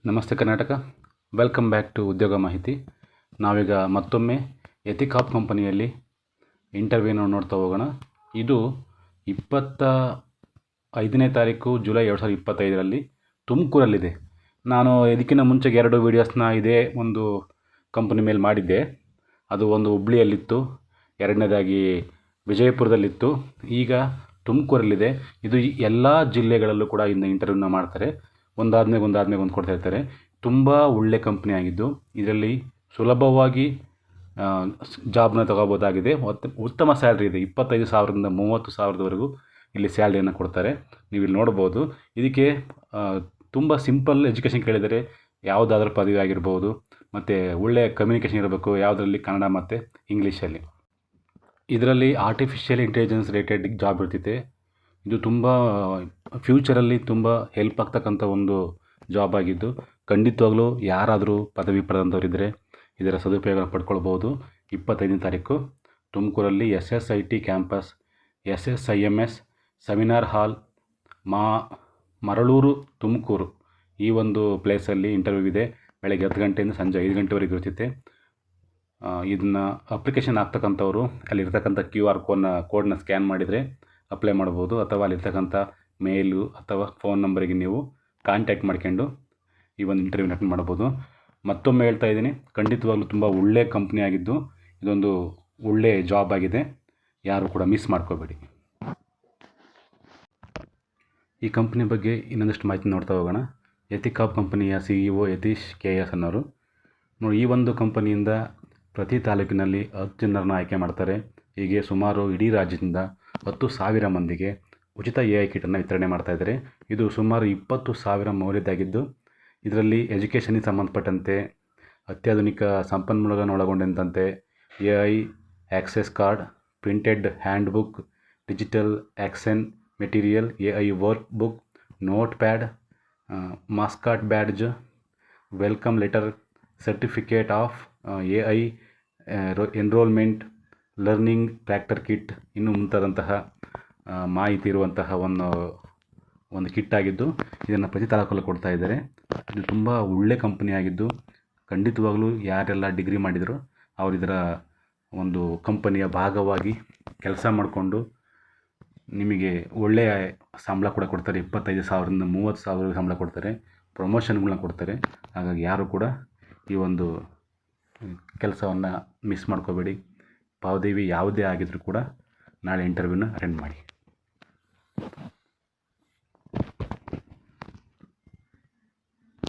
ನಮಸ್ತೆ Karnataka. Welcome back to ಉದ್ಯೋಗ ಮಾಹಿತಿ. ನಾವೀಗ ಮತ್ತೊಮ್ಮೆ ಎಥಿಕಾಪ್ ಕಂಪನಿಯಲ್ಲಿ ಇಂಟರ್ವ್ಯೂನ ನೋಡ್ತಾ ಹೋಗೋಣ. ಇದು 25ನೇ ತಾರೀಕು ಜುಲೈ 2025ರಲ್ಲಿ ತುಮಕೂರಲ್ಲಿದೆ. ನಾನು ಇದಕ್ಕಿಂತ ಮುಂಚೆಗೆ 2 ವೀಡಿಯೋಸ್ನ ಇದೇ ಒಂದು ಕಂಪನಿ ಮೇಲೆ ಮಾಡಿದ್ದೆ. ಅದು ಒಂದು ಹುಬ್ಳಿಯಲ್ಲಿತ್ತು, ಎರಡನೇದಾಗಿ ವಿಜಯಪುರದಲ್ಲಿತ್ತು, ಈಗ ತುಮಕೂರಲ್ಲಿದೆ. ಇದು ಎಲ್ಲ ಜಿಲ್ಲೆಗಳಲ್ಲೂ ಕೂಡ ಇನ್ನು ಇಂಟರ್ವ್ಯೂನ ಮಾಡ್ತಾರೆ. ಒಂದಾದ್ಮೇಲೆ ಒಂದು ಕೊಡ್ತಾ ಇರ್ತಾರೆ. ತುಂಬ ಒಳ್ಳೆ ಕಂಪ್ನಿ ಆಗಿದ್ದು ಇದರಲ್ಲಿ ಸುಲಭವಾಗಿ ಜಾಬ್ನ ತಗೋಬೋದಾಗಿದೆ. ಉತ್ತಮ ಸ್ಯಾಲ್ರಿ ಇದೆ. 25,000ದಿಂದ 30,000ದವರೆಗೂ ಇಲ್ಲಿ ಸ್ಯಾಲ್ರಿಯನ್ನು ಕೊಡ್ತಾರೆ. ನೀವು ಇಲ್ಲಿ ನೋಡ್ಬೋದು. ಇದಕ್ಕೆ ತುಂಬ ಸಿಂಪಲ್ ಎಜುಕೇಷನ್ ಕೇಳಿದರೆ ಯಾವುದಾದ್ರೂ ಪದವಿ ಆಗಿರ್ಬೋದು, ಮತ್ತು ಒಳ್ಳೆಯ ಕಮ್ಯುನಿಕೇಷನ್ ಇರಬೇಕು, ಯಾವುದರಲ್ಲಿ ಕನ್ನಡ ಮತ್ತು ಇಂಗ್ಲೀಷಲ್ಲಿ. ಇದರಲ್ಲಿ ಆರ್ಟಿಫಿಷಿಯಲ್ ಇಂಟೆಲಿಜೆನ್ಸ್ ರಿಲೇಟೆಡ್ ಜಾಬ್ ಇರ್ತಿದೆ. ಇದು ತುಂಬ ಫ್ಯೂಚರಲ್ಲಿ ತುಂಬ ಹೆಲ್ಪ್ ಆಗ್ತಕ್ಕಂಥ ಒಂದು ಜಾಬ್ ಆಗಿದ್ದು, ಖಂಡಿತವಾಗ್ಲೂ ಯಾರಾದರೂ ಪದವಿ ಪಡೆದಂಥವರಿದ್ದರೆ ಇದರ ಸದುಪಯೋಗ ಪಡ್ಕೊಳ್ಬೋದು. 25ನೇ ತಾರೀಕು ತುಮಕೂರಲ್ಲಿ SSIT ಕ್ಯಾಂಪಸ್, SSIMS ಸೆಮಿನಾರ್ ಹಾಲ್, ಮರಳೂರು ತುಮಕೂರು, ಈ ಒಂದು ಪ್ಲೇಸಲ್ಲಿ ಇಂಟರ್ವ್ಯೂ ಇದೆ. ಬೆಳಗ್ಗೆ 10 ಗಂಟೆಯಿಂದ ಸಂಜೆ 5 ಗಂಟೆವರೆಗೆ ಇರ್ತಿದೆ. ಇದನ್ನು ಅಪ್ಲಿಕೇಶನ್ ಆಗ್ತಕ್ಕಂಥವ್ರು ಅಲ್ಲಿರ್ತಕ್ಕಂಥ QR ಕೋಡ್ನ ಸ್ಕ್ಯಾನ್ ಮಾಡಿದರೆ ಅಪ್ಲೈ ಮಾಡ್ಬೋದು, ಅಥವಾ ಅಲ್ಲಿರ್ತಕ್ಕಂಥ ಮೇಲು ಅಥವಾ ಫೋನ್ ನಂಬರಿಗೆ ನೀವು ಕಾಂಟ್ಯಾಕ್ಟ್ ಮಾಡ್ಕೊಂಡು ಈ ಒಂದು ಇಂಟರ್ವ್ಯೂನ ಅಟೆಂಡ್ ಮಾಡ್ಬೋದು. ಮತ್ತೊಮ್ಮೆ ಹೇಳ್ತಾ ಇದ್ದೀನಿ, ಖಂಡಿತವಾಗ್ಲೂ ತುಂಬ ಒಳ್ಳೆಯ ಕಂಪ್ನಿ ಆಗಿದ್ದು ಇದೊಂದು ಒಳ್ಳೆಯ ಜಾಬ್ ಆಗಿದೆ. ಯಾರು ಕೂಡ ಮಿಸ್ ಮಾಡ್ಕೋಬೇಡಿ. ಈ ಕಂಪ್ನಿ ಬಗ್ಗೆ ಇನ್ನೊಂದಷ್ಟು ಮಾಹಿತಿ ನೋಡ್ತಾ ಹೋಗೋಣ. ಎಥಿಕಾಪ್ ಕಂಪನಿಯ CEO ಯತೀಶ್ KS ಅನ್ನೋರು. ನೋಡಿ, ಈ ಒಂದು ಕಂಪನಿಯಿಂದ ಪ್ರತಿ ತಾಲೂಕಿನಲ್ಲಿ 10 ಜನರನ್ನು ಆಯ್ಕೆ ಮಾಡ್ತಾರೆ. ಹೀಗೆ ಸುಮಾರು ಇಡೀ ರಾಜ್ಯದಿಂದ 10,000 ಮಂದಿಗೆ ಉಚಿತ AI ಕಿಟನ್ನು ವಿತರಣೆ ಮಾಡ್ತಾಯಿದ್ದಾರೆ. ಇದು ಸುಮಾರು 20,000 ಮೌಲ್ಯದ್ದಾಗಿದ್ದು, ಇದರಲ್ಲಿ ಎಜುಕೇಷನ್ಗೆ ಸಂಬಂಧಪಟ್ಟಂತೆ ಅತ್ಯಾಧುನಿಕ ಸಂಪನ್ಮೂಲಗಳನ್ನು ಒಳಗೊಂಡಂತೆ AI access card, printed handbook, digital action material, AI workbook, notepad, mascot badge, welcome letter, certificate of AI enrolment, learning tractor kit, ಇನ್ನೂ ಮುಂತಾದಂತಹ ಮಾಹಿತಿ ಇರುವಂತಹ ಒಂದು ಕಿಟ್ ಆಗಿದ್ದು, ಇದನ್ನು ಪ್ರತಿ ತಾಲೂಕಲ್ಲೂ ಕೊಡ್ತಾ ಇದ್ದಾರೆ. ಇದು ತುಂಬ ಒಳ್ಳೆ ಕಂಪನಿ ಆಗಿದ್ದು, ಖಂಡಿತವಾಗಲೂ ಯಾರೆಲ್ಲ ಡಿಗ್ರಿ ಮಾಡಿದರೂ ಅವರು ಇದರ ಒಂದು ಕಂಪನಿಯ ಭಾಗವಾಗಿ ಕೆಲಸ ಮಾಡಿಕೊಂಡು ನಿಮಗೆ ಒಳ್ಳೆಯ ಸಂಬಳ ಕೂಡ ಕೊಡ್ತಾರೆ. 25,000ರಿಂದ 30,000 ಸಂಬಳ ಕೊಡ್ತಾರೆ, ಪ್ರಮೋಷನ್ಗಳನ್ನ ಕೊಡ್ತಾರೆ. ಹಾಗಾಗಿ ಯಾರು ಕೂಡ ಈ ಒಂದು ಕೆಲಸವನ್ನು ಮಿಸ್ ಮಾಡ್ಕೋಬೇಡಿ. ಪದವಿ ಯಾವುದೇ ಆಗಿದ್ರೂ ಕೂಡ ನಾಳೆ ಇಂಟರ್ವ್ಯೂನ ಅಟೆಂಡ್ ಮಾಡಿ.